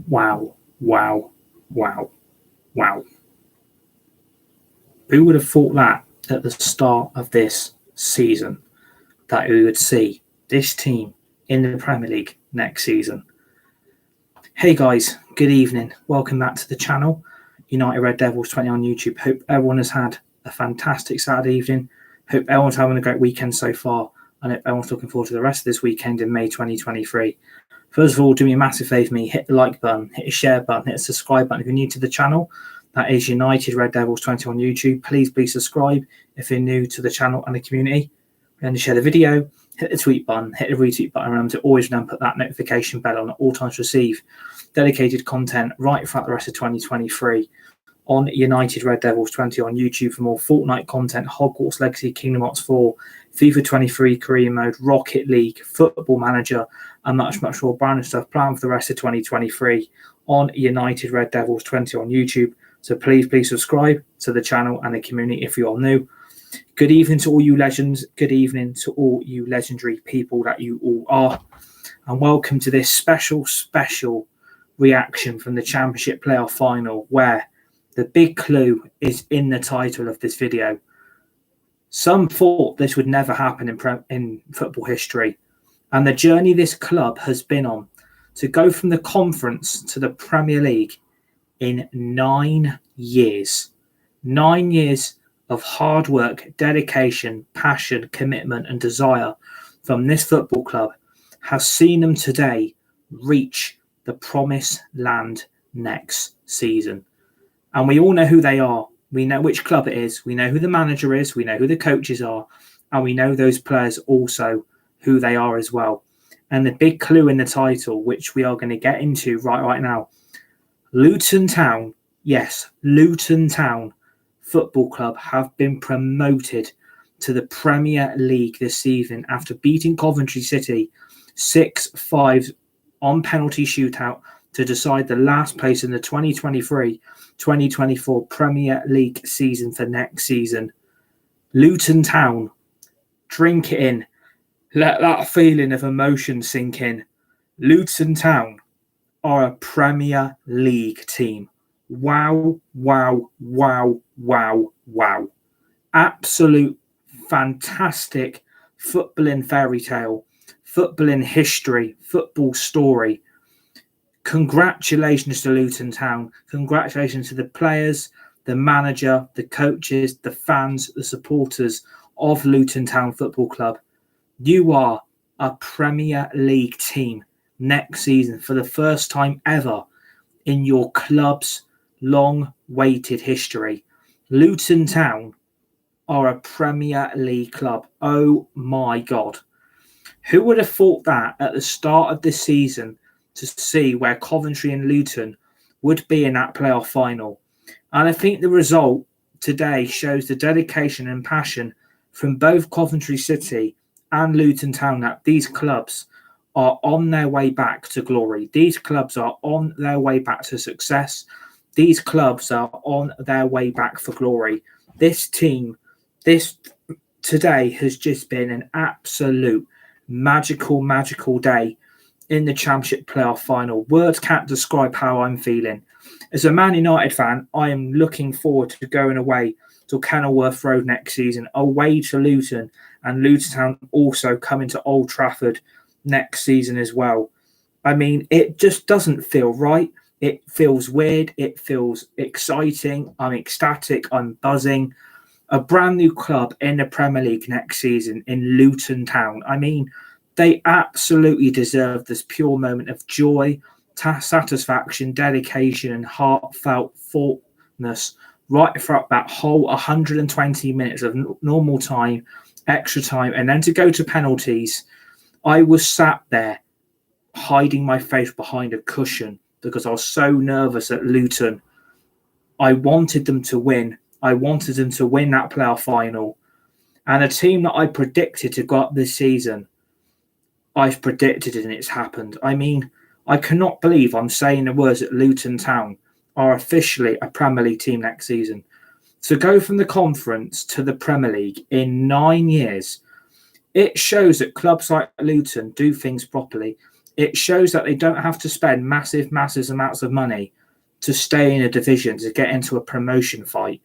Wow, wow, wow, wow. Who would have thought that at the start of this season that we would see this team in the Premier League next season? Hey guys, good evening. Welcome back to the channel, United Red Devils 20 on YouTube. Hope everyone has had a fantastic Saturday evening. Hope everyone's having a great weekend so far, and hope everyone's looking forward to the rest of this weekend in May 2023. First of all, do me a massive favour for me, hit the like button, hit the share button, hit the subscribe button if you're new to the channel. That is United Red Devils 20 on YouTube. Please subscribe if you're new to the channel and the community. And share the video, hit the tweet button, hit the retweet button. Remember to always put that notification bell on at all times to receive dedicated content right throughout the rest of 2023 on United Red Devils 20 on YouTube for more Fortnite content, Hogwarts Legacy, Kingdom Hearts 4, FIFA 23 Career Mode, Rocket League, Football Manager, and much more brand new stuff planned for the rest of 2023 on United Red Devils 20 on YouTube. So please subscribe to the channel and the community if you are new. Good evening to all you legends. Good evening to all you legendary people that you all are. And welcome to this special reaction from the Championship Playoff Final, where the big clue is in the title of this video. Some thought this would never happen in football history. And the journey this club has been on to go from the Conference to the Premier League in 9 years. 9 years of hard work, dedication, passion, commitment and desire from this football club has seen them today reach the promised land next season. And we all know who they are. We know which club it is. We know who the manager is. We know who the coaches are. And we know those players also who they are as well. And the big clue in the title, which we are going to get into right now, Luton Town, yes, Luton Town Football Club have been promoted to the Premier League this season after beating Coventry City 6-5 on penalty shootout to decide the last place in the 2023-2024 Premier League season for next season. Luton Town, drink it in. Let that feeling of emotion sink in. Luton Town are a Premier League team. Wow, wow, wow, wow, wow. Absolute fantastic footballing fairy tale, footballing history, football story. Congratulations to Luton Town. Congratulations to the players, the manager, the coaches, the fans, the supporters of Luton Town Football Club. You are a Premier League team next season for the first time ever in your club's long-awaited history. Luton Town are a Premier League club. Oh my God. Who would have thought that at the start of this season to see where Coventry and Luton would be in that playoff final? And I think the result today shows the dedication and passion from both Coventry City and Luton Town that these clubs are on their way back to glory. These clubs are on their way back to success. These clubs are on their way back for glory. This team, this today has just been an absolute magical day in the Championship Playoff Final. Words can't describe how I'm feeling. As a Man United fan, I am looking forward to going away to Kenilworth Road next season, away to Luton, and Luton Town also coming to Old Trafford next season as well. I mean, it just doesn't feel right. It feels weird. It feels exciting. I'm ecstatic. I'm buzzing. A brand new club in the Premier League next season in Luton Town. I mean, they absolutely deserve this pure moment of joy, satisfaction, dedication, and heartfelt thoughtfulness right throughout that whole 120 minutes of normal time, extra time, and then to go to penalties. I was sat there hiding my face behind a cushion because I was so nervous at Luton. I wanted them to win. I wanted them to win that playoff final. And a team that I predicted to go up this season, I've predicted it and it's happened. I mean, I cannot believe I'm saying the words that Luton Town are officially a Premier League team next season. To go from the Conference to the Premier League in 9 years, it shows that clubs like Luton do things properly. It shows that they don't have to spend massive amounts of money to stay in a division, to get into a promotion fight.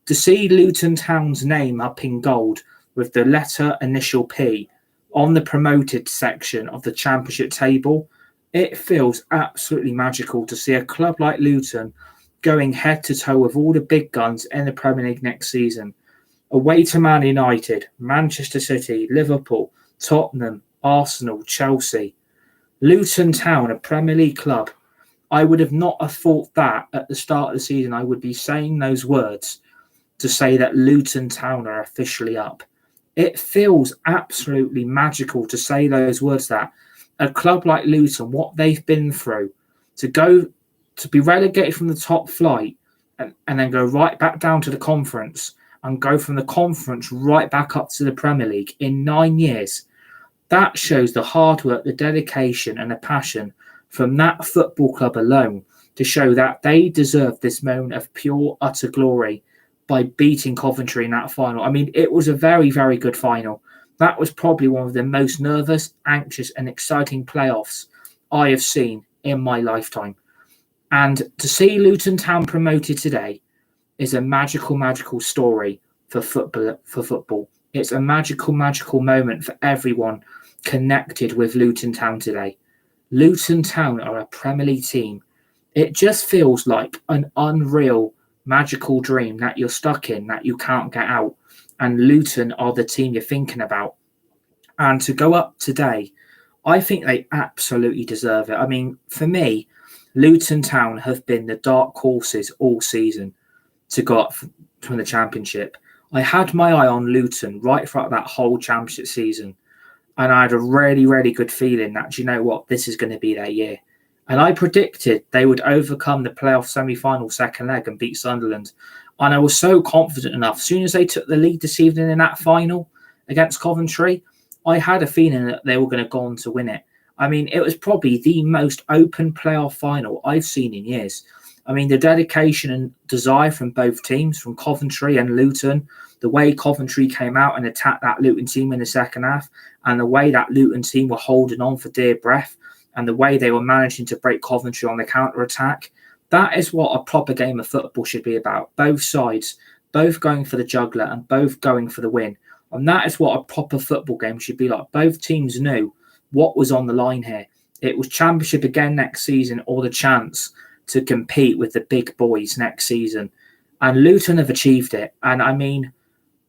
To see Luton Town's name up in gold with the letter initial P on the promoted section of the Championship table, it feels absolutely magical to see a club like Luton going head to toe with all the big guns in the Premier League next season. Away to Man United, Manchester City, Liverpool, Tottenham, Arsenal, Chelsea. Luton Town, a Premier League club. I would have not have thought that at the start of the season I would be saying those words to say that Luton Town are officially up. It feels absolutely magical to say those words, that a club like Luton, what they've been through, to be relegated from the top flight and then go right back down to the conference and go from the conference right back up to the Premier League in 9 years. That shows the hard work, the dedication and the passion from that football club alone to show that they deserve this moment of pure, utter glory by beating Coventry in that final. I mean, it was a very, very good final. That was probably one of the most nervous, anxious and exciting playoffs I have seen in my lifetime. And to see Luton Town promoted today is a magical story for football. It's a magical moment for everyone connected with Luton Town today. Luton Town are a Premier League team. It just feels like an unreal, magical dream that you're stuck in, that you can't get out. And Luton are the team you're thinking about. And to go up today, I think they absolutely deserve it. I mean, for me, Luton Town have been the dark horses all season to go up from the Championship. I had my eye on Luton right throughout that whole Championship season. And I had a really, really good feeling that, do you know what, this is going to be their year. And I predicted they would overcome the playoff semi-final second leg and beat Sunderland. And I was so confident enough. As soon as they took the lead this evening in that final against Coventry, I had a feeling that they were going to go on to win it. I mean, it was probably the most open playoff final I've seen in years. I mean, the dedication and desire from both teams, from Coventry and Luton, the way Coventry came out and attacked that Luton team in the second half, and the way that Luton team were holding on for dear breath, and the way they were managing to break Coventry on the counter-attack, that is what a proper game of football should be about. Both sides, both going for the jugular and both going for the win. And that is what a proper football game should be like. Both teams knew what was on the line here. It was Championship again next season, or the chance to compete with the big boys next season. And Luton have achieved it. And I mean,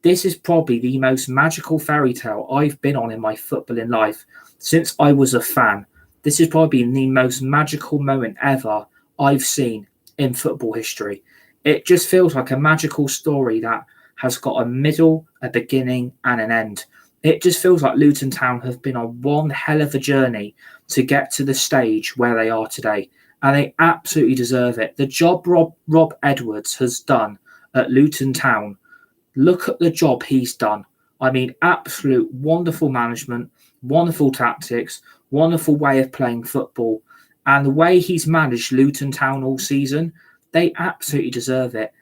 this is probably the most magical fairy tale I've been on in my footballing life since I was a fan. This has probably been the most magical moment ever I've seen in football history. It just feels like a magical story that has got a middle, a beginning and an end. It just feels like Luton Town have been on one hell of a journey to get to the stage where they are today. And they absolutely deserve it. The job Rob Edwards has done at Luton Town, look at the job he's done. I mean, absolute wonderful management, wonderful tactics, wonderful way of playing football. And the way he's managed Luton Town all season, they absolutely deserve it.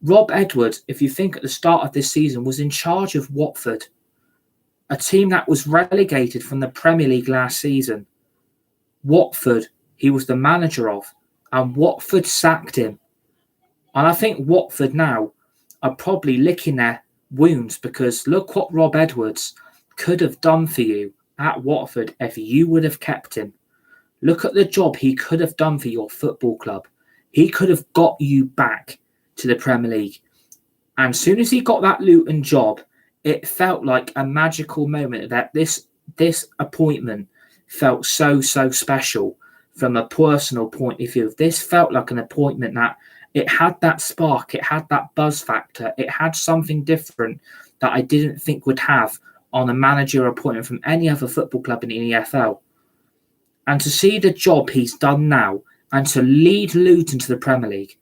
Rob Edwards, if you think at the start of this season, was in charge of Watford, a team that was relegated from the Premier League last season. Watford, he was the manager of, and Watford sacked him. And I think Watford now are probably licking their wounds, because look what Rob Edwards could have done for you at Watford if you would have kept him. Look at the job he could have done for your football club. He could have got you back to the Premier League. And as soon as he got that Luton job, it felt like a magical moment that this appointment felt so special from a personal point of view. This felt like an appointment that it had that spark, it had that buzz factor, it had something different that I didn't think would have on a manager appointment from any other football club in the EFL. And to see the job he's done now and to lead Luton to the Premier League,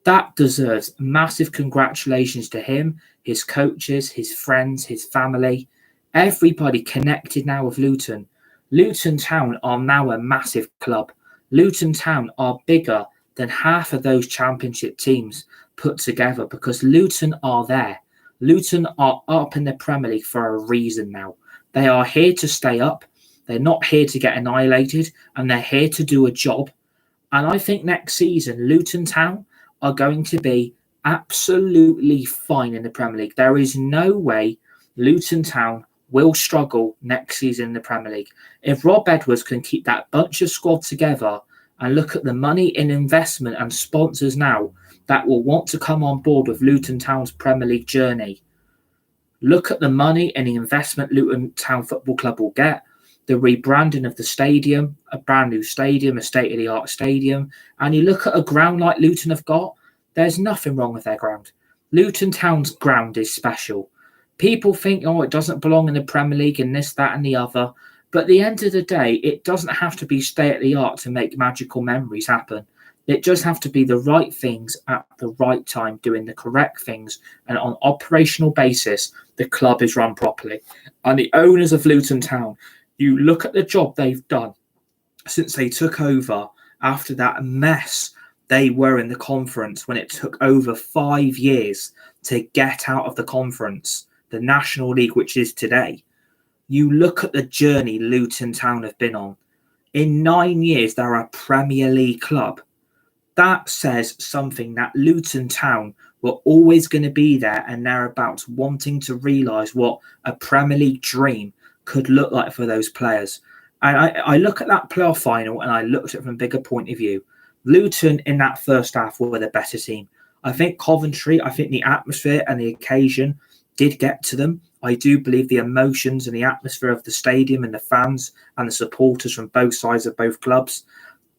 that deserves massive congratulations to him, his coaches, his friends, his family, everybody connected now with Luton. Luton Town are now a massive club. Luton Town are bigger than half of those Championship teams put together, because Luton are there. Luton are up in the Premier League for a reason now. They are here to stay up. They're not here to get annihilated, and they're here to do a job. And I think next season, Luton Town are going to be absolutely fine in the Premier League. There is no way Luton Town will struggle next season in the Premier League. If Rob Edwards can keep that bunch of squad together and look at the money in investment and sponsors now that will want to come on board with Luton Town's Premier League journey, look at the money and the investment Luton Town Football Club will get, the rebranding of the stadium, a brand new stadium, a state-of-the-art stadium, and you look at a ground like Luton have got, there's nothing wrong with their ground. Luton Town's ground is special. People think, oh, it doesn't belong in the Premier League and this, that and the other. But at the end of the day, it doesn't have to be state-of-the-art to make magical memories happen. It just have to be the right things at the right time, doing the correct things. And on operational basis, the club is run properly. And the owners of Luton Town, you look at the job they've done since they took over after that mess they were in the conference when it took over 5 years to get out of the conference, the National League, which is today. You look at the journey Luton Town have been on. In 9 years, they're a Premier League club. That says something that Luton Town were always going to be there and thereabouts, wanting to realise what a Premier League dream could look like for those players. And I look at that playoff final and I looked at it from a bigger point of view. Luton in that first half were the better team. I think Coventry, I think the atmosphere and the occasion did get to them. I do believe the emotions and the atmosphere of the stadium and the fans and the supporters from both sides of both clubs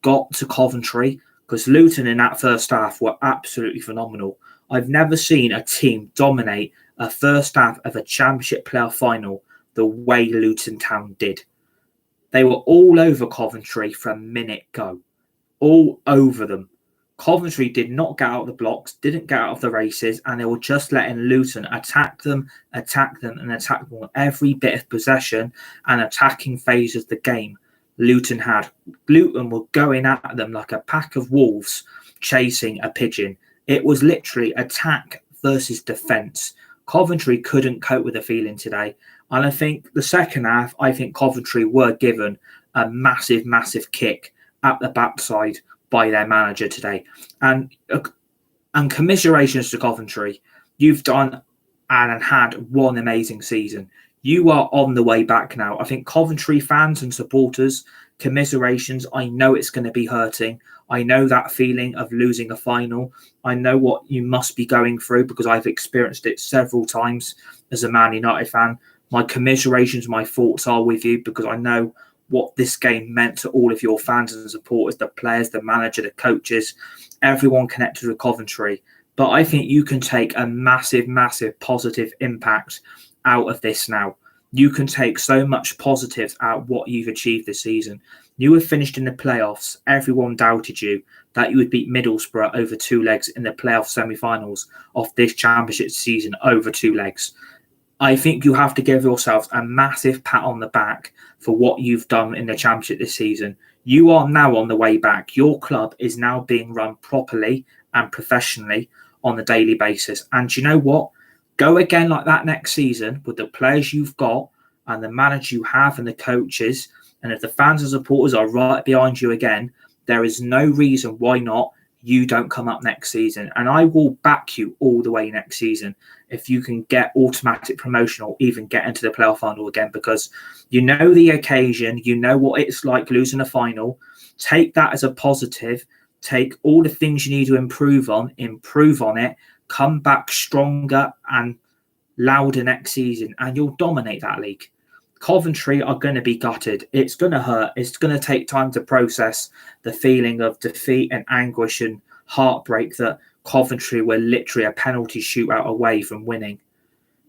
got to Coventry, because Luton in that first half were absolutely phenomenal. I've never seen a team dominate a first half of a championship playoff final the way Luton Town did. They were all over Coventry from minute go. All over them. Coventry did not get out of the blocks, didn't get out of the races, and they were just letting Luton attack them on every bit of possession and attacking phase of the game Luton had. Luton were going at them like a pack of wolves chasing a pigeon. It was literally attack versus defence. Coventry couldn't cope with the feeling today. And I think the second half, I think Coventry were given a massive, massive kick at the backside by their manager today. And commiserations to Coventry. You've done and had one amazing season. You are on the way back now. I think Coventry fans and supporters, commiserations. I know it's going to be hurting. I know that feeling of losing a final. I know what you must be going through because I've experienced it several times as a Man United fan. My commiserations, my thoughts are with you because I know what this game meant to all of your fans and supporters, the players, the manager, the coaches, everyone connected with Coventry. But I think you can take a massive, massive positive impact out of this now. You can take so much positives out of what you've achieved this season. You have finished in the playoffs. Everyone doubted you that you would beat Middlesbrough over 2 legs in the playoff semi-finals of this championship season over 2 legs. I think you have to give yourselves a massive pat on the back for what you've done in the championship this season. You are now on the way back. Your club is now being run properly and professionally on a daily basis. And you know what? Go again like that next season with the players you've got and the manager you have and the coaches. And if the fans and supporters are right behind you again, there is no reason why not you don't come up next season. And I will back you all the way next season if you can get automatic promotion or even get into the playoff final again, because you know the occasion, you know what it's like losing a final. Take that as a positive. Take all the things you need to improve on it, come back stronger and louder next season, and you'll dominate that league. Coventry are going to be gutted. It's going to hurt. It's going to take time to process the feeling of defeat and anguish and heartbreak that Coventry were literally a penalty shootout away from winning.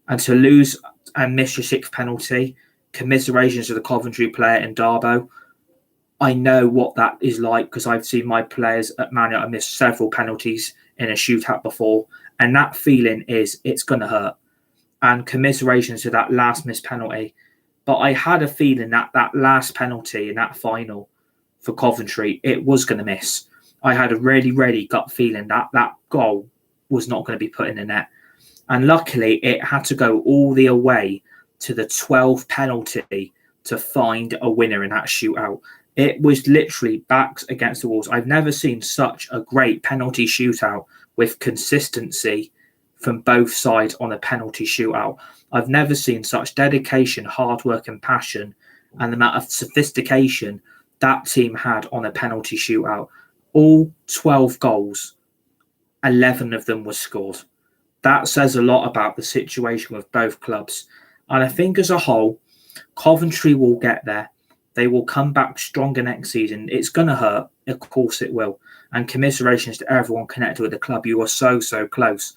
And to lose and miss your 6th penalty, commiserations to the Coventry player in Darbo. I know what that is like because I've seen my players at Man United miss several penalties in a shootout before. And that feeling it's going to hurt. And commiserations to that last missed penalty. But I had a feeling that that last penalty in that final for Coventry, it was going to miss. I had a really, really gut feeling that that goal was not going to be put in the net. And luckily, it had to go all the way to the 12th penalty to find a winner in that shootout. It was literally backs against the walls. I've never seen such a great penalty shootout with consistency from both sides on a penalty shootout. I've never seen such dedication, hard work, and passion, and the amount of sophistication that team had on a penalty shootout. All 12 goals, 11 of them were scored. That says a lot about the situation with both clubs. And I think as a whole, Coventry will get there. They will come back stronger next season. It's going to hurt. Of course it will. And commiserations to everyone connected with the club. You are so, so close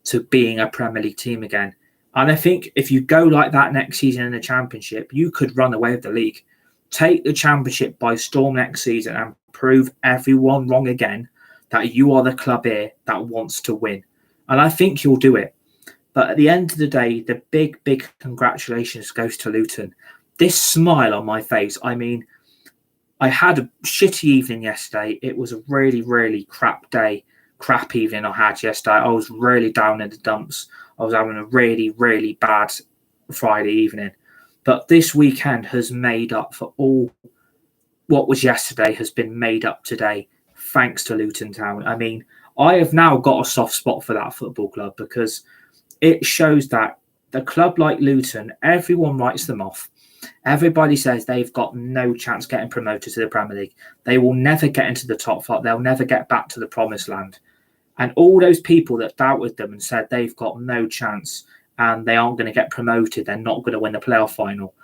to being a Premier League team again. And I think if you go like that next season in the Championship, you could run away with the league. Take the Championship by storm next season and prove everyone wrong again that you are the club here that wants to win. And I think you'll do it. But at the end of the day, the big, big congratulations goes to Luton. This smile on my face, I mean, I had a shitty evening yesterday. It was a really, really crap evening I had yesterday. I was really down in the dumps. I was having a really, really bad Friday evening. But this weekend has made up for all what was yesterday has been made up today, thanks to Luton Town. I mean, I have now got a soft spot for that football club because it shows that the club like Luton, everyone writes them off. Everybody says they've got no chance getting promoted to the Premier League. They will never get into the top flight. They'll never get back to the promised land. And all those people that doubted them and said they've got no chance and they aren't going to get promoted, they're not going to win the playoff final.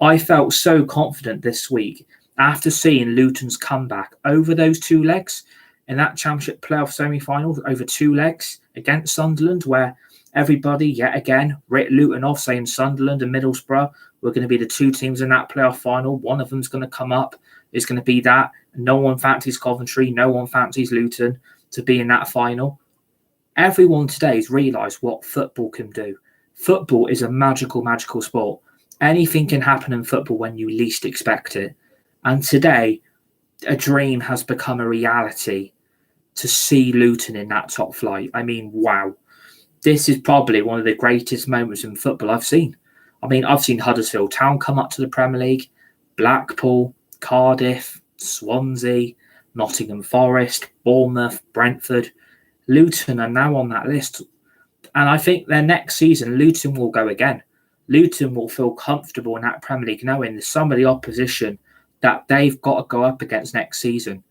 I felt so confident this week after seeing Luton's comeback over those two legs in that Championship playoff semi-final, over two legs against Sunderland, where everybody yet again writ Luton off, saying Sunderland and Middlesbrough were going to be the two teams in that playoff final. One of them's going to come up. It's going to be that. No one fancies Coventry. No one fancies Luton to be in that final. Everyone today has realised what football can do. Football is a magical, magical sport. Anything can happen in football when you least expect it. And today, a dream has become a reality to see Luton in that top flight. I mean, wow. This is probably one of the greatest moments in football I've seen. I mean, I've seen Huddersfield Town come up to the Premier League, Blackpool, Cardiff, Swansea, Nottingham Forest, Bournemouth, Brentford. Luton are now on that list. And I think their next season, Luton will go again. Luton will feel comfortable in that Premier League knowing there's some of the opposition that they've got to go up against next season.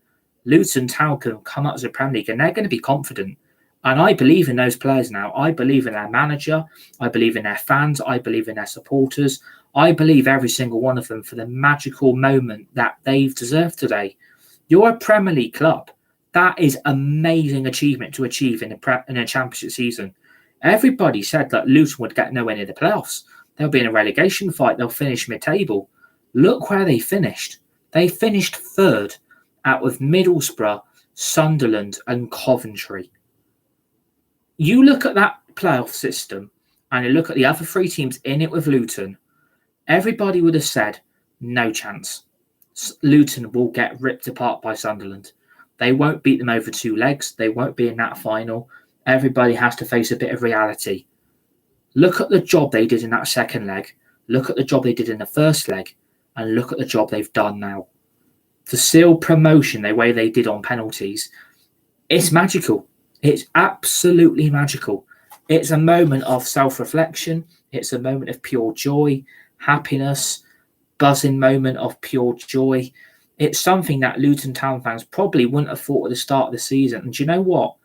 Luton Town can come up to the Premier League and they're going to be confident. And I believe in those players now. I believe in their manager. I believe in their fans. I believe in their supporters. I believe every single one of them for the magical moment that they've deserved today. You're a Premier League club. That is amazing achievement to achieve in a Championship season. Everybody said that Luton would get nowhere near the playoffs. They'll be in a relegation fight. They'll finish mid-table. Look where they finished. They finished third out of Middlesbrough, Sunderland and Coventry. You look at that playoff system and you look at the other three teams in it with Luton, everybody would have said, no chance. Luton will get ripped apart by Sunderland. They won't beat them over two legs. They won't be in that final. Everybody has to face a bit of reality. Look at the job they did in that second leg. Look at the job they did in the first leg. And look at the job they've done now. To seal promotion the way they did on penalties, it's magical. It's absolutely magical. It's a moment of self-reflection. It's a moment of pure joy, happiness, buzzing moment of pure joy. It's something that Luton Town fans probably wouldn't have thought at the start of the season. And do you know what?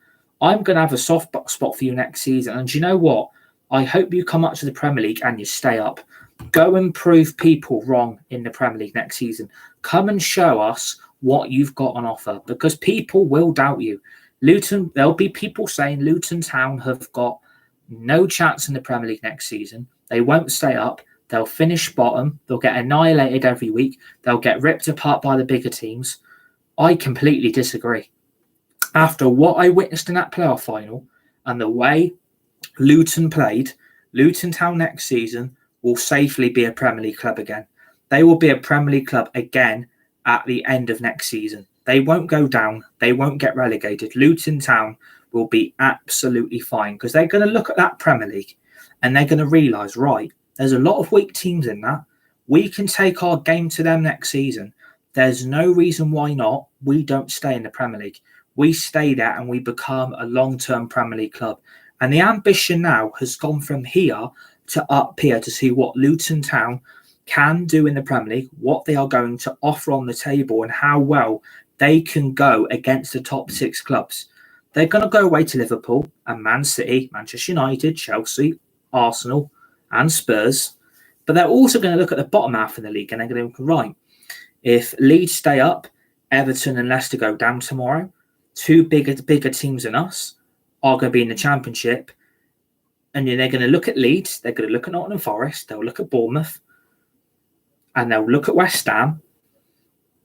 I'm going to have a soft spot for you next season. And do you know what? I hope you come up to the Premier League and you stay up. Go and prove people wrong in the Premier League next season. Come and show us what you've got on offer, because people will doubt you. Luton, there'll be people saying Luton Town have got no chance in the Premier League next season. They won't stay up. They'll finish bottom. They'll get annihilated every week. They'll get ripped apart by the bigger teams. I completely disagree. After what I witnessed in that playoff final and the way Luton played, Luton Town next season will safely be a Premier League club again. They will be a Premier League club again at the end of next season. They won't go down. They won't get relegated. Luton Town will be absolutely fine because they're going to look at that Premier League and they're going to realise, right, there's a lot of weak teams in that. We can take our game to them next season. There's no reason why not. We don't stay in the Premier League. We stay there and we become a long-term Premier League club. And the ambition now has gone from here to up here to see what Luton Town can do in the Premier League, what they are going to offer on the table, and how well they can go against the top 6 clubs. They're going to go away to Liverpool and Man City, Manchester United, Chelsea, Arsenal, and Spurs. But they're also going to look at the bottom half of the league and they're going to go, right, if Leeds stay up, Everton and Leicester go down tomorrow, 2 bigger teams than us are going to be in the Championship. And then they're going to look at Leeds, they're going to look at Nottingham Forest, they'll look at Bournemouth, and they'll look at West Ham,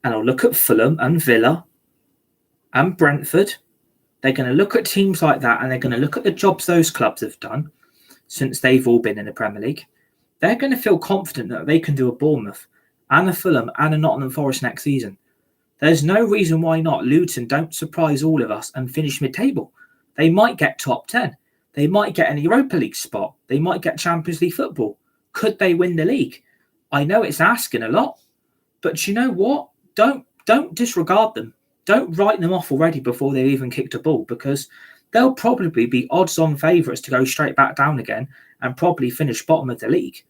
and they'll look at Fulham and Villa and Brentford. They're going to look at teams like that, and they're going to look at the jobs those clubs have done since they've all been in the Premier League. They're going to feel confident that they can do a Bournemouth and a Fulham and a Nottingham Forest next season. There's no reason why not. Luton don't surprise all of us and finish mid-table. They might get top 10. They might get an Europa League spot. They might get Champions League football. Could they win the league? I know it's asking a lot, but you know what? Don't disregard them. Don't write them off already before they've even kicked a ball, because they'll probably be odds-on favourites to go straight back down again and probably finish bottom of the league.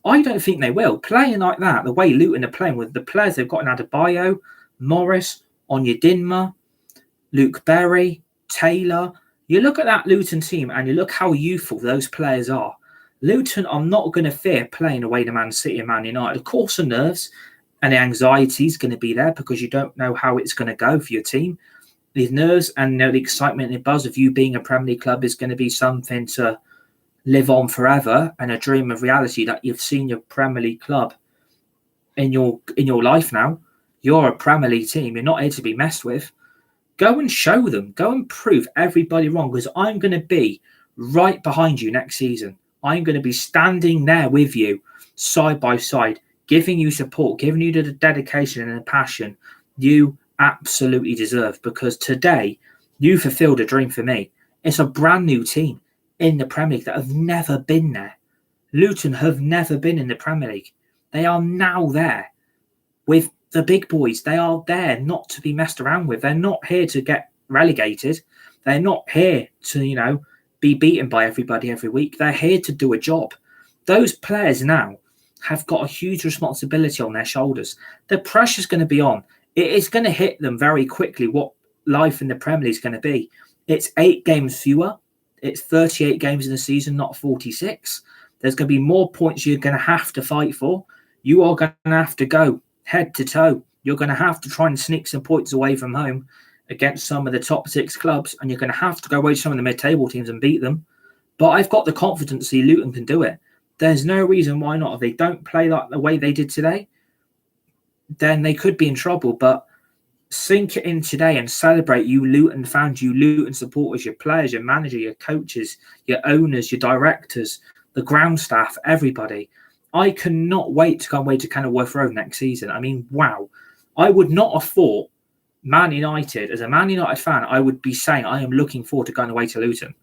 I don't think they will. Playing like that, the way Luton are playing with the players they've got in Adebayo, Morris, Onyedinma, Luke Berry, Taylor. You look at that Luton team and you look how youthful those players are. Luton are not going to fear playing away to Man City and Man United. Of course, the nerves and the anxiety is going to be there because you don't know how it's going to go for your team. The nerves and the excitement and the buzz of you being a Premier League club is going to be something to live on forever, and a dream of reality that you've seen your Premier League club in your life now. You're a Premier League team. You're not here to be messed with. Go and show them. Go and prove everybody wrong, because I'm going to be right behind you next season. I'm going to be standing there with you, side by side, giving you support, giving you the dedication and the passion you absolutely deserve, because today you fulfilled a dream for me. It's a brand new team in the Premier League that have never been there. Luton have never been in the Premier League. They are now there with the big boys. They are there not to be messed around with. They're not here to get relegated. They're not here to, be beaten by everybody every week. They're here to do a job. Those players now have got a huge responsibility on their shoulders. The pressure's going to be on. It is going to hit them very quickly what life in the Premier League is going to be. It's 8 games fewer. It's 38 games in the season, not 46. There's going to be more points you're going to have to fight for. You are going to have to go head to toe. You're going to have to try and sneak some points away from home against some of the top 6 clubs, and you're going to have to go away to some of the mid-table teams and beat them. But I've got the confidence that Luton can do it. There's no reason why not. If they don't play like the way they did today, then they could be in trouble. But sink it in today and celebrate, you Luton fans, you Luton supporters, your players, your manager, your coaches, your owners, your directors, the ground staff, everybody. I cannot wait to go away to Kenilworth Road next season. I mean, wow. I would not have thought Man United, as a Man United fan, I would be saying I am looking forward to going away to Luton.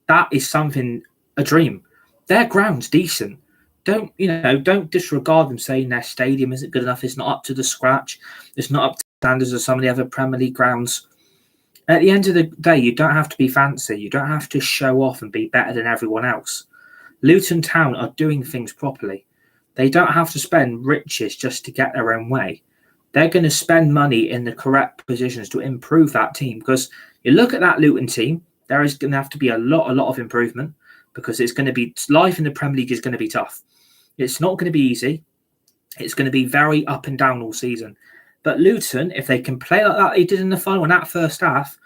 That is something, a dream. Their ground's decent. Don't disregard them saying their stadium isn't good enough. It's not up to the scratch. It's not up to standards of some of the other Premier League grounds. At the end of the day, you don't have to be fancy. You don't have to show off and be better than everyone else. Luton Town are doing things properly. They don't have to spend riches just to get their own way. They're going to spend money in the correct positions to improve that team, because you look at that Luton team, there is going to have to be a lot of improvement, because it's going to be, life in the Premier League is going to be tough. It's not going to be easy. It's going to be very up and down all season. But Luton, if they can play like that they did in the final in that first half,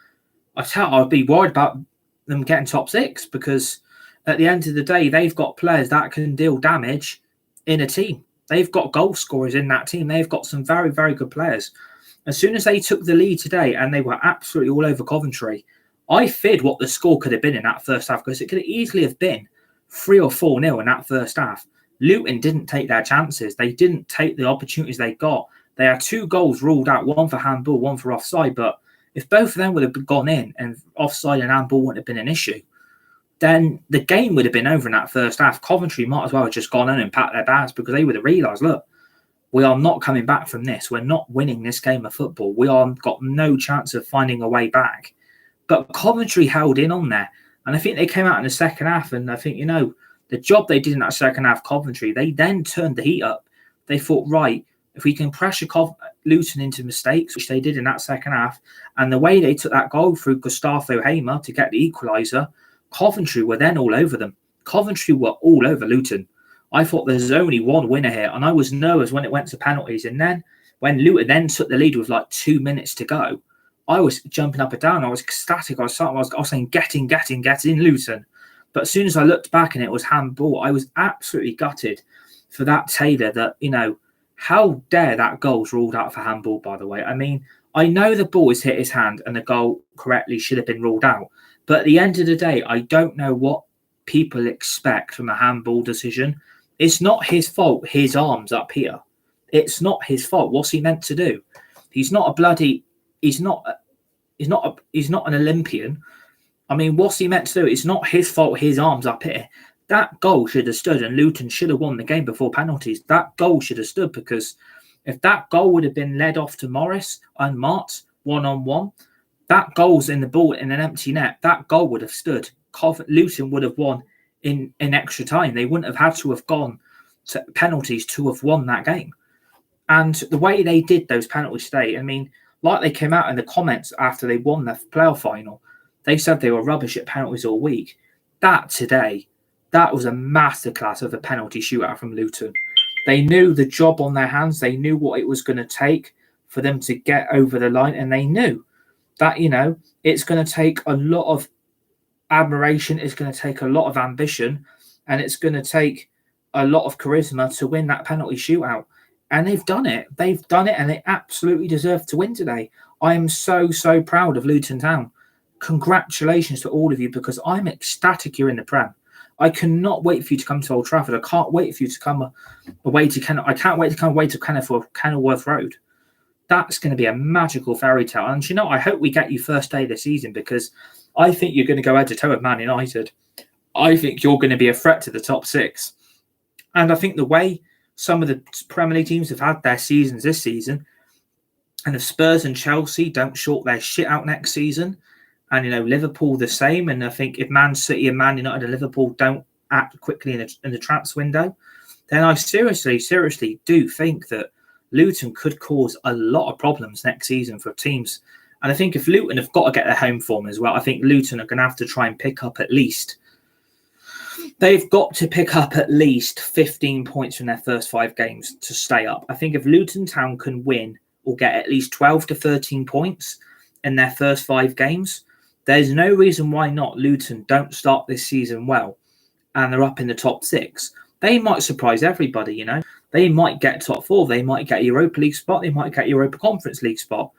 I'd be worried about them getting top 6, because at the end of the day, they've got players that can deal damage in a team. They've got goal scorers in that team. They've got some very, very good players. As soon as they took the lead today and they were absolutely all over Coventry, I feared what the score could have been in that first half, because it could easily have been 3 or 4-0 in that first half. Luton didn't take their chances. They didn't take the opportunities they got. They had 2 goals ruled out, one for handball, one for offside. But if both of them would have gone in and offside and handball wouldn't have been an issue, then the game would have been over in that first half. Coventry might as well have just gone in and packed their bags because they would have realised, look, we are not coming back from this. We're not winning this game of football. We are got no chance of finding a way back. But Coventry held in on there. And I think they came out in the second half. And I think, the job they did in that second half, Coventry, they then turned the heat up. They thought, right, if we can pressure Luton into mistakes, which they did in that second half, and the way they took that goal through Gustavo Hamer to get the equaliser, Coventry were then all over them. Coventry were all over Luton. I thought there's only one winner here, and I was nervous when it went to penalties. And then when Luton then took the lead with like 2 minutes to go, I was jumping up and down. I was ecstatic. I was saying, get in, Luton. But as soon as I looked back and it was handball, I was absolutely gutted for that Taylor that, how dare that goal's ruled out for handball, by the way. I mean, I know the ball has hit his hand and the goal correctly should have been ruled out. But at the end of the day, I don't know what people expect from a handball decision. It's not his fault, his arm's up here. It's not his fault. What's he meant to do? He's not an Olympian. I mean, what's he meant to do? It's not his fault, his arm's up here. That goal should have stood and Luton should have won the game before penalties. That goal should have stood because if that goal would have been led off to Morris and Mart one-on-one, that goal's in the ball in an empty net. That goal would have stood. Luton would have won in extra time. They wouldn't have had to have gone to penalties to have won that game. And the way they did those penalties today, I mean, like they came out in the comments after they won the playoff final, they said they were rubbish at penalties all week. That was a masterclass of a penalty shootout from Luton. They knew the job on their hands. They knew what it was going to take for them to get over the line. And they knew that, it's going to take a lot of admiration. It's going to take a lot of ambition. And it's going to take a lot of charisma to win that penalty shootout. And they've done it. They've done it and they absolutely deserve to win today. I am so, so proud of Luton Town. Congratulations to all of you because I'm ecstatic you're in the Prem. I cannot wait for you to come to Old Trafford. I can't wait for you to come away to I can't wait to come away to Kenilworth Road. That's going to be a magical fairy tale. And I hope we get you first day of the season because I think you're going to go head to toe with Man United. I think you're going to be a threat to the top six. And I think the way some of the Premier League teams have had their seasons this season, and if Spurs and Chelsea don't sort their shit out next season, and Liverpool the same, and I think if Man City and Man United and Liverpool don't act quickly in the transfer window, then I seriously do think that Luton could cause a lot of problems next season for teams. And I think if Luton have got to get their home form as well, I think Luton are going to have to try and pick up at least. They've got to pick up at least 15 points from their first 5 games to stay up. I think if Luton Town can win or get at least 12 to 13 points in their first 5 games, there's no reason why not Luton don't start this season well and they're up in the top 6. They might surprise everybody, They might get top 4. They might get a Europa League spot. They might get a Europa Conference League spot.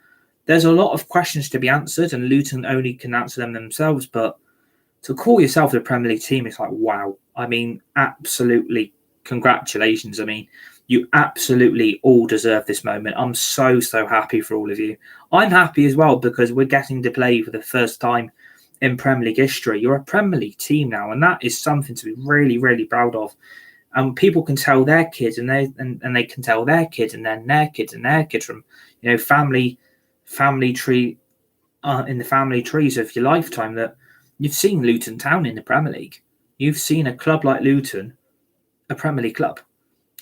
There's a lot of questions to be answered and Luton only can answer them themselves. But to call yourself the Premier League team, it's like, wow. I mean, absolutely congratulations. I mean, you absolutely all deserve this moment. I'm so, so happy for all of you. I'm happy as well because we're getting to play for the first time in Premier League history. You're a Premier League team now, and that is something to be really, really proud of. And people can tell their kids, and they can tell their kids, and then their kids and their kids from family tree in the family trees of your lifetime that you've seen Luton Town in the Premier League. You've seen a club like Luton, a Premier League club.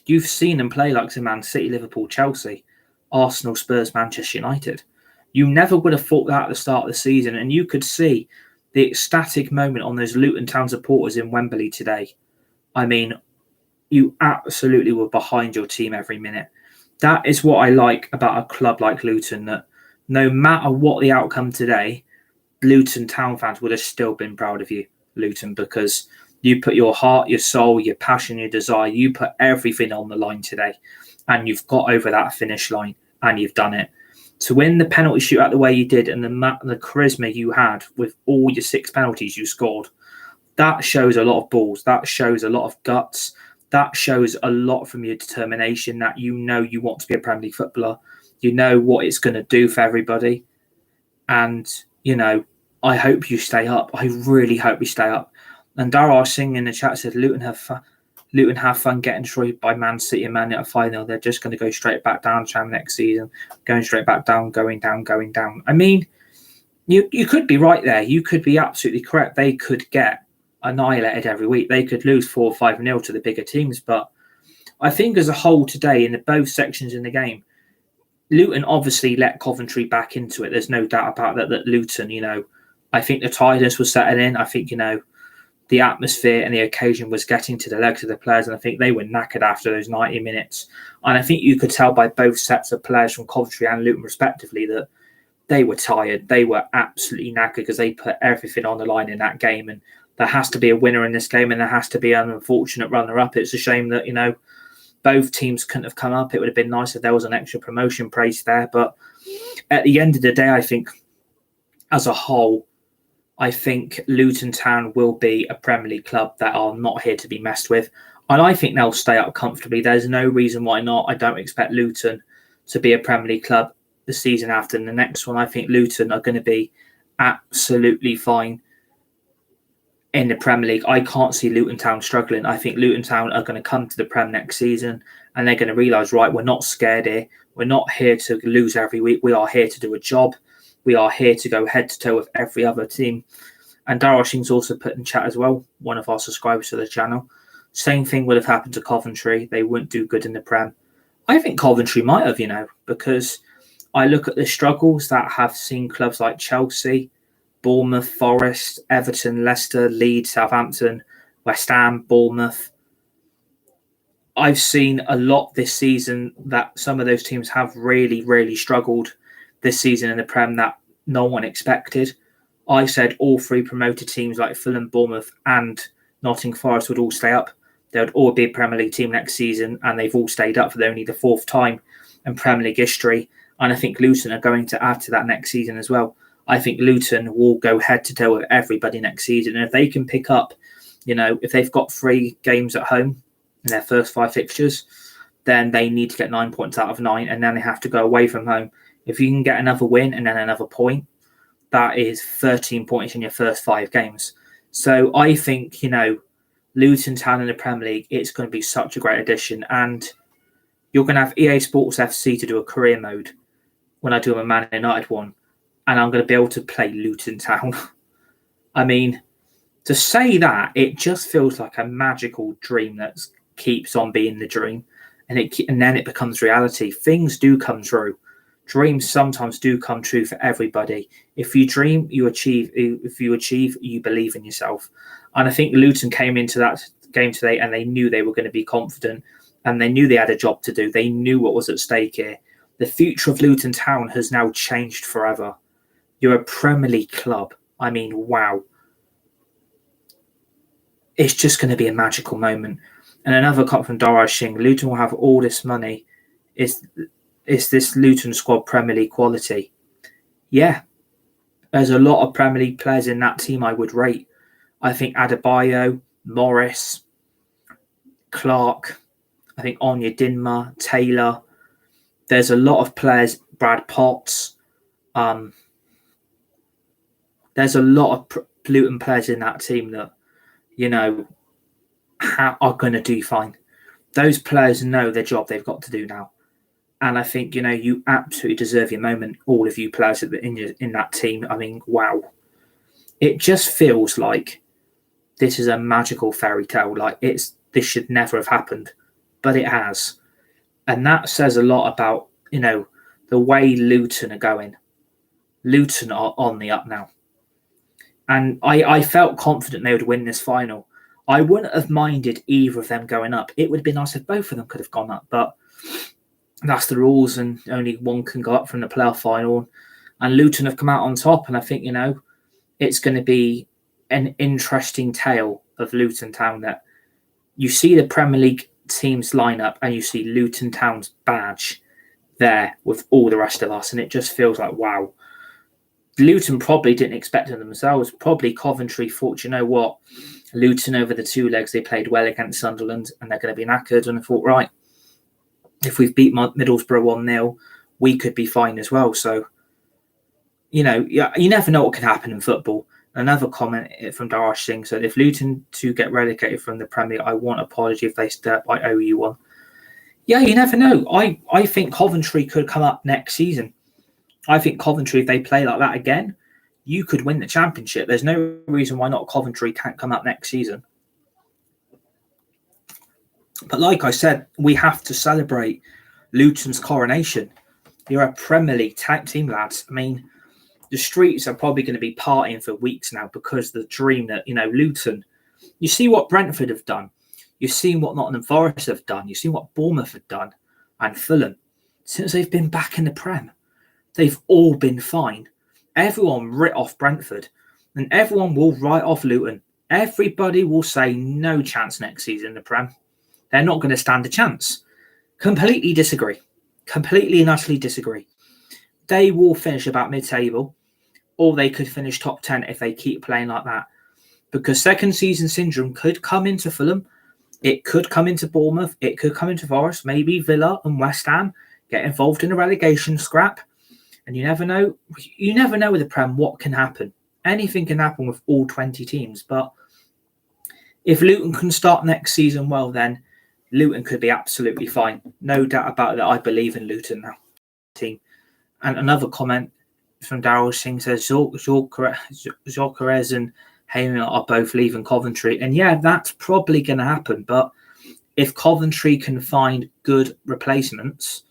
You've seen them play like Man City, Liverpool, Chelsea, Arsenal, Spurs, Manchester United. You never would have thought that at the start of the season, and you could see the ecstatic moment on those Luton Town supporters in Wembley today. I mean, you absolutely were behind your team every minute. That is what I like about a club like Luton, that no matter what the outcome today, Luton Town fans would have still been proud of you, Luton, because you put your heart, your soul, your passion, your desire, you put everything on the line today, and you've got over that finish line, and you've done it. To win the penalty shootout the way you did and the charisma you had with all your 6 penalties you scored, that shows a lot of balls. That shows a lot of guts. That shows a lot from your determination that you want to be a Premier League footballer. You know what it's going to do for everybody. And, I hope you stay up. I really hope you stay up. And Daryl Singh in the chat said Luton have fun getting destroyed by Man City and Man United 5-0. They're just going to go straight back down Cham next season, going straight back down, going down. I mean, you could be right there. You could be absolutely correct. They could get annihilated every week. They could lose 4 or 5-0 to the bigger teams. But I think as a whole today, in both sections in the game, Luton obviously let Coventry back into it. There's no doubt about that Luton, I think the tiredness was setting in. I think, the atmosphere and the occasion was getting to the legs of the players, and I think they were knackered after those 90 minutes. And I think you could tell by both sets of players from Coventry and Luton respectively that they were tired. They were absolutely knackered because they put everything on the line in that game, and there has to be a winner in this game and there has to be an unfortunate runner-up. It's a shame that, both teams couldn't have come up. It would have been nice if there was an extra promotion praise there. But at the end of the day, I think as a whole, I think Luton Town will be a Premier League club that are not here to be messed with. And I think they'll stay up comfortably. There's no reason why not. I don't expect Luton to be a Premier League club the season after the next one. I think Luton are going to be absolutely fine in the Premier League. I can't see Luton Town struggling. I think Luton Town are going to come to the Prem next season and they're going to realise, right, we're not scared here. We're not here to lose every week. We are here to do a job. We are here to go head to toe with every other team. And Daryl Shing's also put in chat as well, one of our subscribers to the channel. Same thing would have happened to Coventry. They wouldn't do good in the Prem. I think Coventry might have, because I look at the struggles that have seen clubs like Chelsea, Bournemouth, Forest, Everton, Leicester, Leeds, Southampton, West Ham, Bournemouth. I've seen a lot this season that some of those teams have really, really struggled this season in the Prem that no one expected. I said all 3 promoted teams like Fulham, Bournemouth and Nottingham Forest would all stay up. They would all be a Premier League team next season, and they've all stayed up for only the 4th time in Premier League history. And I think Luton are going to add to that next season as well. I think Luton will go head to toe with everybody next season. And if they can pick up, if they've got 3 games at home in their first 5 fixtures, then they need to get 9 points out of 9, and then they have to go away from home. If you can get another win and then another point, that is 13 points in your first 5 games. So I think, Luton Town in the Premier League, it's going to be such a great addition. And you're going to have EA Sports FC to do a career mode when I do a Man United one. And I'm going to be able to play Luton Town. I mean, to say that, it just feels like a magical dream that keeps on being the dream. And then it becomes reality. Things do come true. Dreams sometimes do come true for everybody. If you dream, you achieve. If you achieve, you believe in yourself. And I think Luton came into that game today and they knew they were going to be confident and they knew they had a job to do. They knew what was at stake here. The future of Luton Town has now changed forever. You're a Premier League club. I mean, wow. It's just going to be a magical moment. And another cut from Dara Shing. Luton will have all this money. Is this Luton squad Premier League quality? Yeah. There's a lot of Premier League players in that team I would rate. I think Adebayo, Morris, Clark, I think Onyedinma, Taylor. There's a lot of players, Brad Potts. There's a lot of Luton players in that team that, are going to do fine. Those players know their job they've got to do now. And I think, you absolutely deserve your moment, all of you players in that team. I mean, wow. It just feels like this is a magical fairy tale. Like this should never have happened, but it has. And that says a lot about, the way Luton are going. Luton are on the up now. And I felt confident they would win this final. I wouldn't have minded either of them going up. It would have been nice if both of them could have gone up, but that's the rules and only one can go up from the playoff final. And Luton have come out on top. And I think, it's going to be an interesting tale of Luton Town that you see the Premier League teams line up and you see Luton Town's badge there with all the rest of us. And it just feels like, wow. Luton probably didn't expect it themselves. Probably Coventry thought, what? Luton over the 2 legs, they played well against Sunderland and they're going to be knackered. And I thought, right, if we've beat Middlesbrough 1-0, we could be fine as well. So, you never know what can happen in football. Another comment from Darash Singh said, if Luton to get relegated from the Premier League, I want an apology if they step. I owe you one. Yeah, you never know. I think Coventry could come up next season. I think Coventry, if they play like that again, you could win the Championship. There's no reason why not Coventry can't come up next season. But like I said, we have to celebrate Luton's coronation. You're a Premier League type team, lads. I mean, the streets are probably going to be partying for weeks now because the dream that, Luton, you see what Brentford have done. You've seen what Nottingham Forest have done. You've seen what Bournemouth have done and Fulham. Since they've been back in the Prem, they've all been fine. Everyone writ off Brentford and everyone will write off Luton. Everybody will say no chance next season in the Prem. They're not going to stand a chance. Completely disagree. Completely and utterly disagree. They will finish about mid-table, or they could finish top 10 if they keep playing like that. Because second season syndrome could come into Fulham. It could come into Bournemouth. It could come into Forest. Maybe Villa and West Ham get involved in a relegation scrap. And you never know. You never know with the Prem what can happen. Anything can happen with all 20 teams. But if Luton can start next season well, then Luton could be absolutely fine. No doubt about it. I believe in Luton now. Team. And another comment from Daryl Singh says, Gyökeres and Heyman are both leaving Coventry. And yeah, that's probably going to happen. But if Coventry can find good replacements,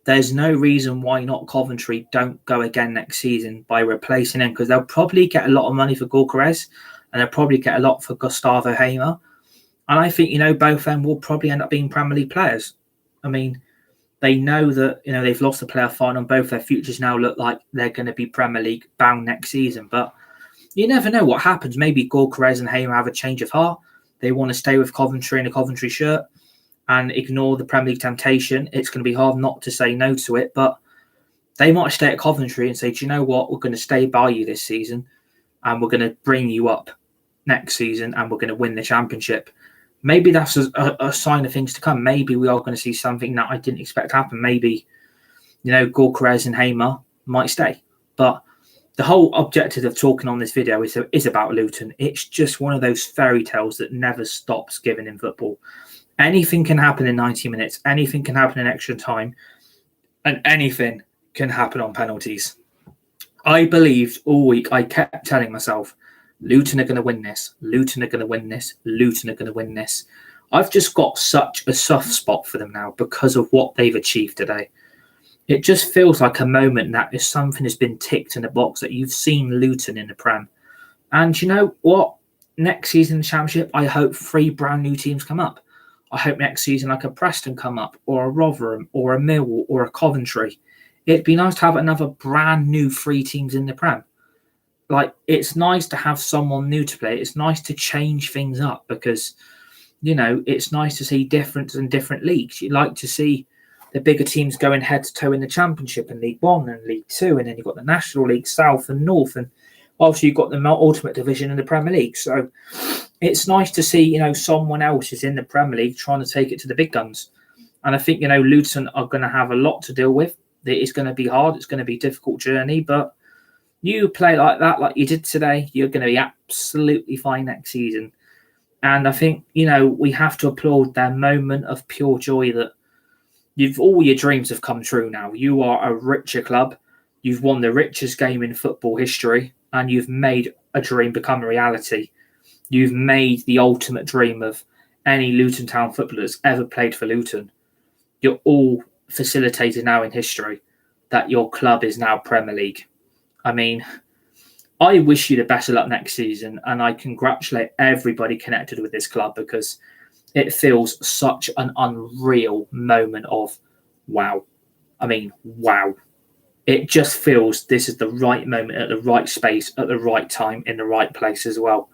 there's no reason why not Coventry don't go again next season by replacing him, because they'll probably get a lot of money for Gyökeres and they'll probably get a lot for Gustavo Hamer. And I think, both of them will probably end up being Premier League players. I mean, they know that, they've lost the playoff final and both their futures now look like they're going to be Premier League bound next season. But you never know what happens. Maybe Gyökeres and Hamer have a change of heart. They want to stay with Coventry in a Coventry shirt and ignore the Premier League temptation. It's going to be hard not to say no to it, but they might stay at Coventry and say, do you know what? We're going to stay by you this season and we're going to bring you up next season and we're going to win the Championship. Maybe that's a sign of things to come. Maybe we are going to see something that I didn't expect to happen. Maybe, Gyökeres and Hamer might stay. But the whole objective of talking on this video is about Luton. It's just one of those fairy tales that never stops giving in football. Anything can happen in 90 minutes. Anything can happen in extra time. And anything can happen on penalties. I believed all week, I kept telling myself, Luton are going to win this. Luton are going to win this. Luton are going to win this. I've just got such a soft spot for them now because of what they've achieved today. It just feels like a moment that if something has been ticked in the box that you've seen Luton in the Prem. And you know what? Next season in the Championship, I hope 3 brand new teams come up. I hope next season like a Preston come up or a Rotherham or a Millwall or a Coventry. It'd be nice to have another brand new 3 teams in the Prem. Like, it's nice to have someone new to play. It's nice to change things up because, it's nice to see difference in different leagues. You like to see the bigger teams going head to toe in the Championship and League One and League Two, and then you've got the National League South and North, and obviously you've got the Ultimate Division in the Premier League. So it's nice to see, someone else is in the Premier League trying to take it to the big guns. And I think, Luton are going to have a lot to deal with. It's going to be hard. It's going to be a difficult journey, but you play like that, like you did today, you're going to be absolutely fine next season. And I think, we have to applaud their moment of pure joy that all your dreams have come true now. You are a richer club. You've won the richest game in football history, and you've made a dream become a reality. You've made the ultimate dream of any Luton Town footballer that's ever played for Luton. You're all facilitated now in history that your club is now Premier League. I mean, I wish you the best of luck next season, and I congratulate everybody connected with this club because it feels such an unreal moment of wow. I mean, wow. It just feels this is the right moment at the right space at the right time in the right place as well,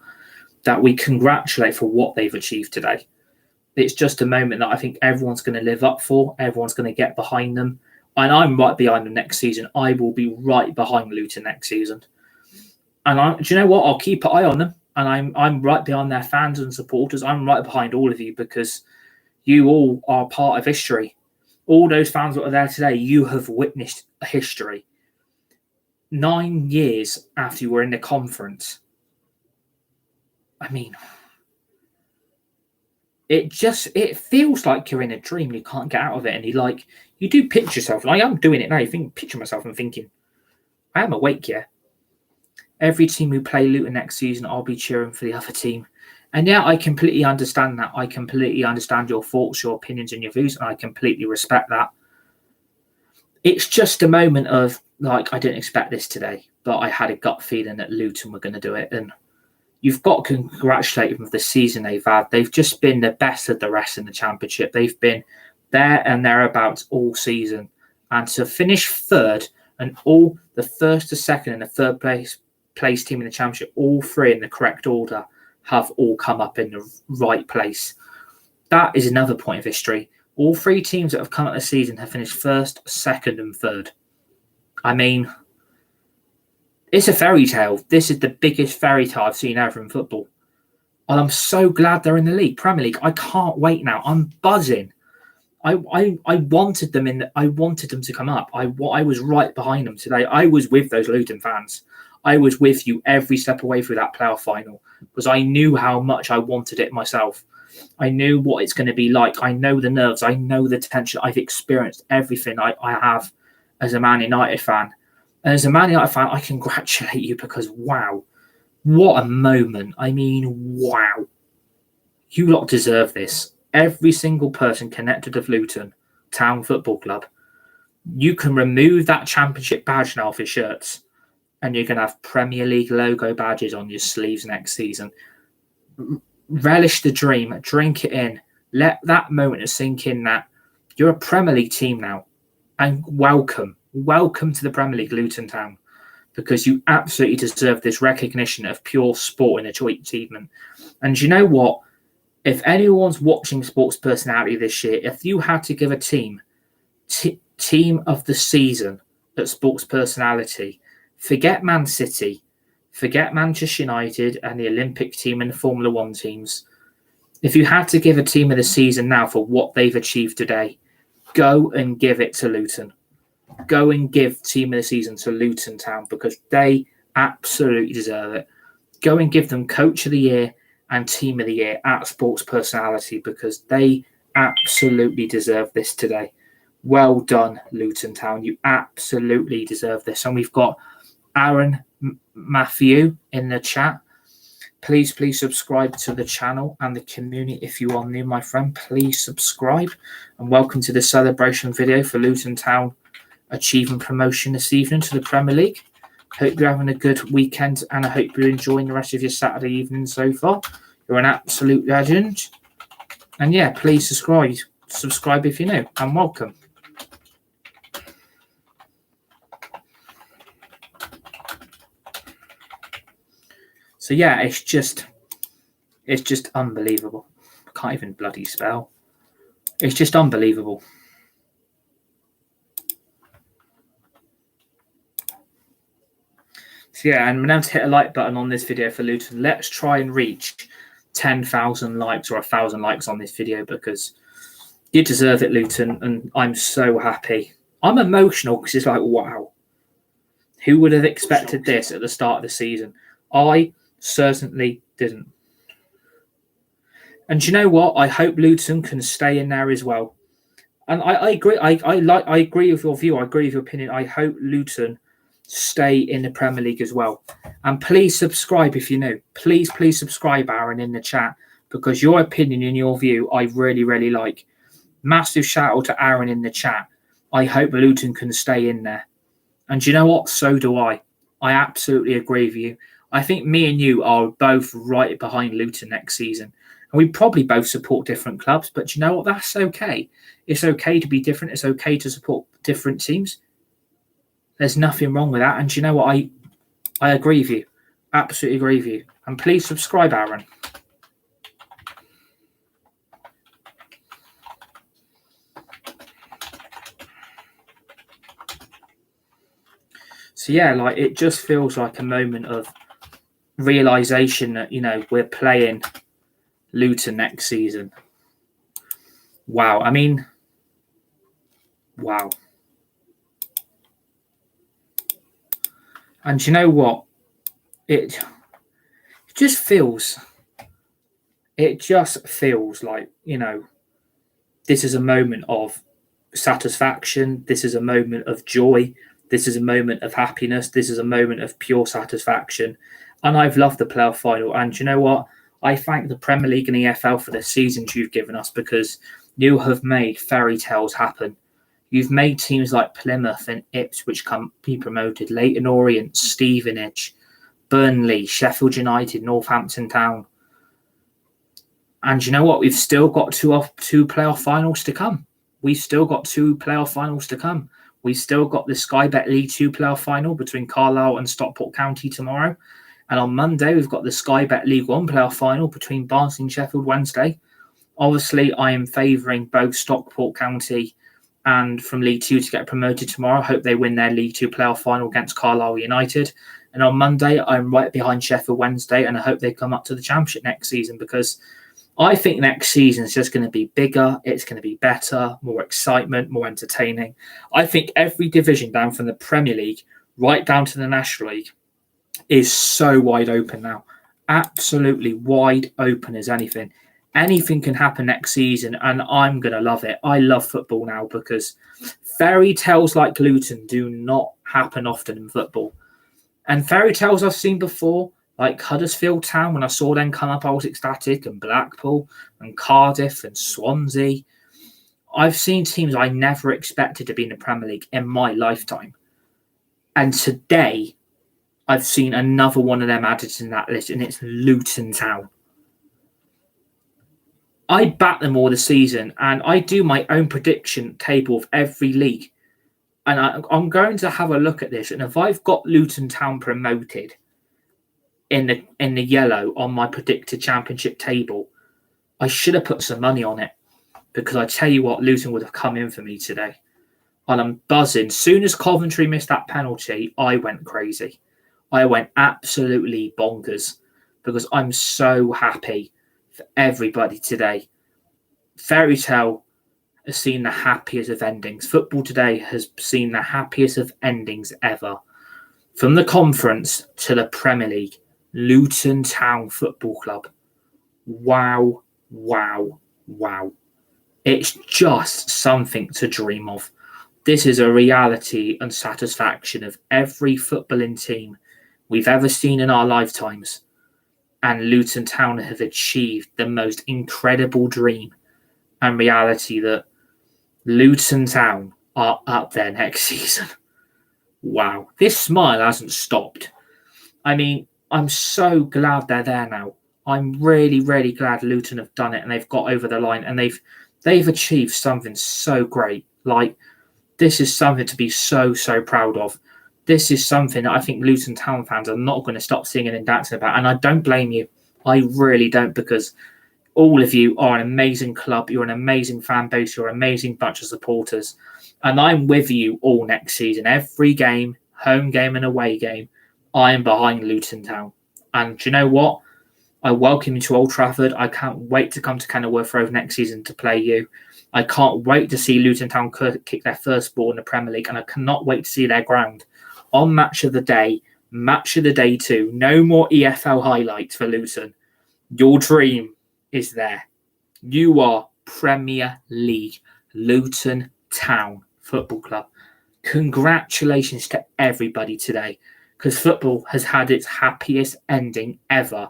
that we congratulate for what they've achieved today. It's just a moment that I think everyone's going to live up for. Everyone's going to get behind them. And I'm right behind them next season. I will be right behind Luton next season. And do you know what? I'll keep an eye on them. And I'm right behind their fans and supporters. I'm right behind all of you because you all are part of history. All those fans that are there today, you have witnessed a history. 9 years after you were in the conference, I mean, it feels like you're in a dream. You can't get out of it. And you do picture yourself. Like I'm doing it now. Picture myself and thinking, I am awake, yeah. Every team who play Luton next season, I'll be cheering for the other team. And yeah, I completely understand that. I completely understand your thoughts, your opinions, and your views, and I completely respect that. It's just a moment of, like, I didn't expect this today, but I had a gut feeling that Luton were going to do it. And you've got to congratulate them for the season they've had. They've just been the best of the rest in the Championship. They've been there and thereabouts all season. And to finish third, and all the first, the second, and the third place team in the Championship, all three in the correct order, have all come up in the right place. That is another point of history. All three teams that have come up this season have finished first, second, and third. I mean, it's a fairy tale. This is the biggest fairy tale I've seen ever in football. And I'm so glad they're in the league, Premier League. I can't wait now. I'm buzzing. I wanted them I wanted them to come up. I was right behind them today. I was with those Luton fans. I was with you every step away through that playoff final because I knew how much I wanted it myself. I knew what it's going to be like. I know the nerves. I know the tension. I've experienced everything I have as a Man United fan. And as a Man United fan, I congratulate you because, wow, what a moment. I mean, wow. You lot deserve this. Every single person connected with Luton Town Football Club, you can remove that Championship badge now off your shirts and you can have Premier League logo badges on your sleeves next season. Relish the dream. Drink it in. Let that moment sink in that you're a Premier League team now. And welcome to the Premier League, Luton Town, because you absolutely deserve this recognition of pure sport and achievement. And you know what? If anyone's watching Sports Personality this year, if you had to give a team of the season at Sports Personality, forget Man City, forget Manchester United and the Olympic team and the Formula One teams. If you had to give a team of the season now for what they've achieved today, go and give it to Luton. Go and give team of the season to Luton Town because they absolutely deserve it. Go and give them coach of the year and team of the year at Sports Personality because they absolutely deserve this today. Well done, Luton Town. You absolutely deserve this. And we've got Aaron Matthew in the chat. Please subscribe to the channel and the community. If you are new, my friend, please subscribe. And welcome to the celebration video for Luton Town achieving promotion this evening to the Premier League. Hope you're having a good weekend and I hope you're enjoying the rest of your Saturday evening so far. You're an absolute legend. And yeah, please subscribe if you're new and welcome. So yeah, it's just unbelievable. I can't even bloody spell. It's just unbelievable. So yeah, and remember to hit a like button on this video for Luton. Let's try and reach 10,000 likes or 1,000 likes on this video because you deserve it, Luton, and I'm so happy. I'm emotional because it's like, wow. Who would have expected this at the start of the season? I certainly didn't. And you know what? I hope Luton can stay in there as well. And I agree. I agree with your view. I agree with your opinion. I hope Luton stay in the Premier League as well. And please subscribe if you're new. Please subscribe, Aaron, in the chat because your opinion and your view I really, really like. Massive shout out to Aaron in the chat. I hope Luton can stay in there. And you know what? So do I. I absolutely agree with you. I think me and you are both right behind Luton next season. And we probably both support different clubs. But you know what? That's okay. It's okay to be different. It's okay to support different teams. There's nothing wrong with that. And you know what? I agree with you. Absolutely agree with you. And please subscribe, Aaron. So yeah, like it just feels like a moment of realization that, you know, we're playing Luton next season. Wow. I mean, wow. And you know what? It just feels It just feels like, this is a moment of satisfaction. This is a moment of joy. This is a moment of happiness. This is a moment of pure satisfaction. And I've loved the playoff final. And you know what? I thank the Premier League and EFL for the seasons you've given us, because you have made fairy tales happen. You've made teams like Plymouth and Ipswich be promoted, Leyton Orient, Stevenage, Burnley, Sheffield United, Northampton Town. And you know what? We've still got two playoff finals to come. We've still got two playoff finals to come. We've still got the Sky Bet League 2 playoff final between Carlisle and Stockport County tomorrow. And on Monday, we've got the Sky Bet League 1 playoff final between Barnsley and Sheffield Wednesday. Obviously, I am favouring both Stockport County and from League 2 to get promoted tomorrow. I hope they win their League 2 playoff final against Carlisle United. And on Monday, I'm right behind Sheffield Wednesday, and I hope they come up to the Championship next season, because I think next season is just going to be bigger. It's going to be better, more excitement, more entertaining. I think every division down from the Premier League right down to the National League is so wide open now. Absolutely wide open as anything. Anything can happen next season, and I'm going to love it. I love football now, because fairy tales like Luton do not happen often in football. And fairy tales I've seen before, like Huddersfield Town, when I saw them come up, I was ecstatic, and Blackpool and Cardiff and Swansea. I've seen teams I never expected to be in the Premier League in my lifetime. And today, I've seen another one of them added in that list, and it's Luton Town. I bat them all the season, and I do my own prediction table of every league. And I'm going to have a look at this, and if I've got Luton Town promoted in the yellow on my predicted championship table, I should have put some money on it, because I tell you what, Luton would have come in for me today. And I'm buzzing. Soon as Coventry missed that penalty, I went crazy. I went absolutely bonkers, because I'm so happy for everybody today. Fairy tale has seen the happiest of endings. Football today has seen the happiest of endings ever. From the conference to the Premier League, Luton Town Football Club. Wow, wow, wow. It's just something to dream of. This is a reality and satisfaction of every footballing team we've ever seen in our lifetimes. And Luton Town have achieved the most incredible dream and reality that Luton Town are up there next season. Wow. This smile hasn't stopped. I mean, I'm so glad they're there now. I'm really, really glad Luton have done it, and they've got over the line, and they've achieved something so great. Like, this is something to be so, so proud of. This is something that I think Luton Town fans are not going to stop singing and dancing about. And I don't blame you. I really don't, because all of you are an amazing club. You're an amazing fan base. You're an amazing bunch of supporters. And I'm with you all next season. Every game, home game and away game, I am behind Luton Town. And do you know what? I welcome you to Old Trafford. I can't wait to come to Kenilworth Road next season to play you. I can't wait to see Luton Town kick their first ball in the Premier League. And I cannot wait to see their ground. On Match of the Day 2, no more EFL highlights for Luton. Your dream is there. You are Premier League Luton Town Football Club. Congratulations to everybody today, because football has had its happiest ending ever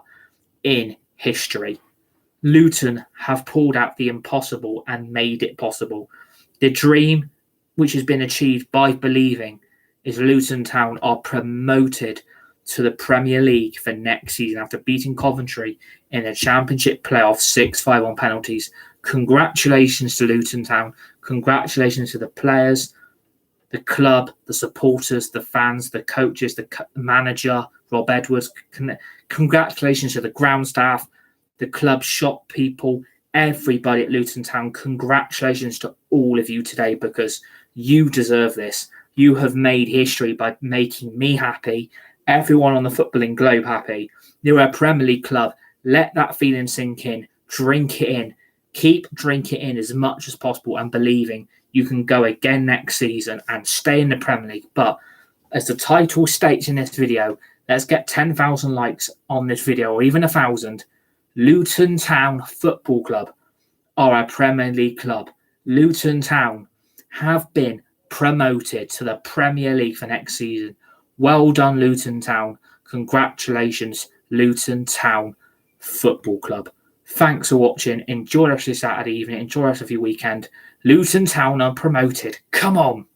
in history. Luton have pulled out the impossible and made it possible. The dream, which has been achieved by believing, is Luton Town are promoted to the Premier League for next season after beating Coventry in the Championship playoff 6-5 on penalties. Congratulations to Luton Town. Congratulations to the players, the club, the supporters, the fans, the coaches, the manager, Rob Edwards. Congratulations to the ground staff, the club shop people, everybody at Luton Town. Congratulations to all of you today, because you deserve this. You have made history by making me happy, everyone on the footballing globe happy. You're a Premier League club. Let that feeling sink in. Drink it in. Keep drinking it in as much as possible and believing you can go again next season and stay in the Premier League. But as the title states in this video, let's get 10,000 likes on this video, or even 1,000. Luton Town Football Club are a Premier League club. Luton Town have been promoted to the Premier League for next season. Well done, Luton Town. Congratulations, Luton Town Football Club. Thanks for watching. Enjoy the rest of your Saturday evening. Enjoy the rest of your weekend. Luton Town are promoted. Come on.